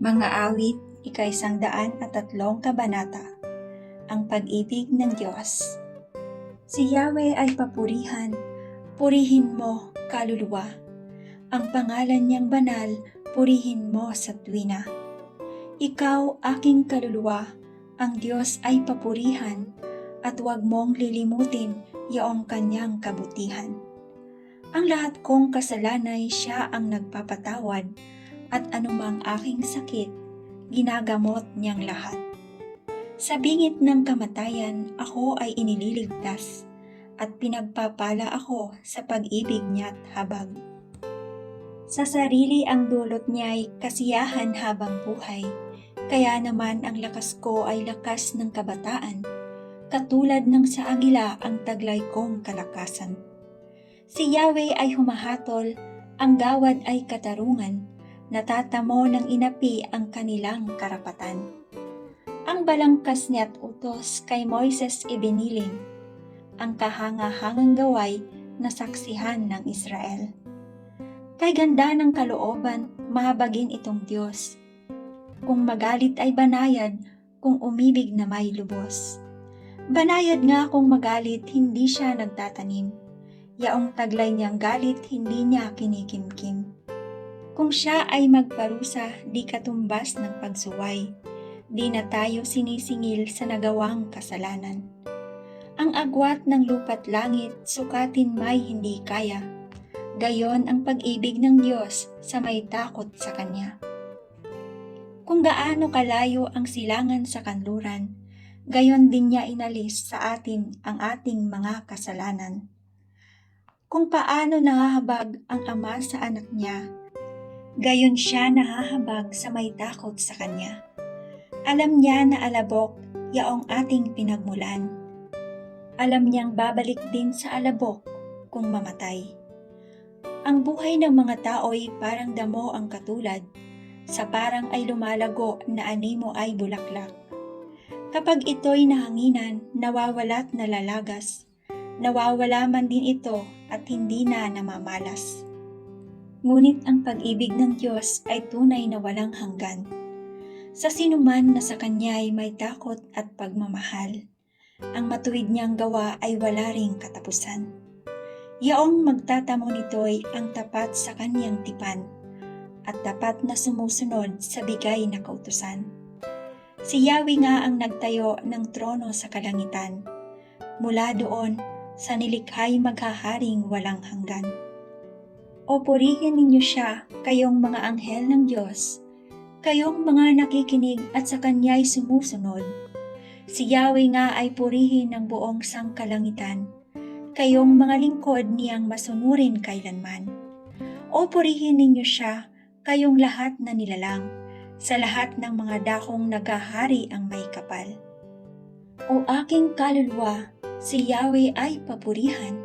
Mga awit, ika-103 kabanata. Ang pag-ibig ng Diyos. Si Yahweh ay papurihan, purihin mo, kaluluwa. Ang pangalan niyang banal, purihin mo sa tuwina. Ikaw, aking kaluluwa, ang Diyos ay papurihan, at huwag mong lilimutin yaong kanyang kabutihan. Ang lahat kong kasalanay siya ang nagpapatawad, at anumang aking sakit, ginagamot niyang lahat. Sa bingit ng kamatayan, ako ay inililigtas, at pinagpapala ako sa pag-ibig niya't habag. Sa sarili ang dulot niya'y kasiyahan habang buhay, kaya naman ang lakas ko ay lakas ng kabataan, katulad ng sa agila ang taglay kong kalakasan. Si Yahweh ay humahatol, ang gawad ay katarungan, natatamo ng inapi ang kanilang karapatan. Ang balangkas niya't utos kay Moises ibiniling, ang kahanga-hangang gaway na saksihan ng Israel. Kay ganda ng kalooban, mahabagin itong Diyos. Kung magalit ay banayad, kung umibig na may lubos. Banayad nga kung magalit, hindi siya nagtatanim. Yaong taglay niyang galit, hindi niya kinikimkim. Kung siya ay magparusa, di katumbas ng pagsuway. Di na tayo sinisingil sa nagawang kasalanan. Ang agwat ng lupa't langit, sukatin may hindi kaya. Gayon ang pag-ibig ng Diyos sa may takot sa Kanya. Kung gaano kalayo ang silangan sa kanluran, gayon din niya inalis sa atin ang ating mga kasalanan. Kung paano nahahabag ang ama sa anak niya, gayon siya nahahabag sa may takot sa Kanya. Alam niya na alabok yaong ating pinagmulan. Alam niyang babalik din sa alabok kung mamatay. Ang buhay ng mga tao'y parang damo ang katulad, sa parang ay lumalago na animo ay bulaklak. Kapag ito'y nahanginan, nawawala't nalalagas, nawawala man din ito at hindi na namamalas. Ngunit ang pag-ibig ng Diyos ay tunay na walang hanggan. Sa sinuman na sa Kanya'y may takot at pagmamahal, ang matuwid niyang gawa ay wala ring katapusan. Yaong magtatamo nito'y ang tapat sa Kanyang tipan, at tapat na sumusunod sa bigay na kautusan. Si Yahweh nga ang nagtayo ng trono sa kalangitan, mula doon sa nilikhay maghaharing walang hanggan. O purihin ninyo siya, kayong mga anghel ng Diyos, kayong mga nakikinig at sa Kanya'y sumusunod. Si Yahweh nga ay purihin ng buong sangkalangitan, kayong mga lingkod niyang masunurin kailanman. O purihin ninyo siya, kayong lahat na nilalang, sa lahat ng mga dakong naghahari ang may kapal. O aking kaluluwa, si Yahweh ay papurihan,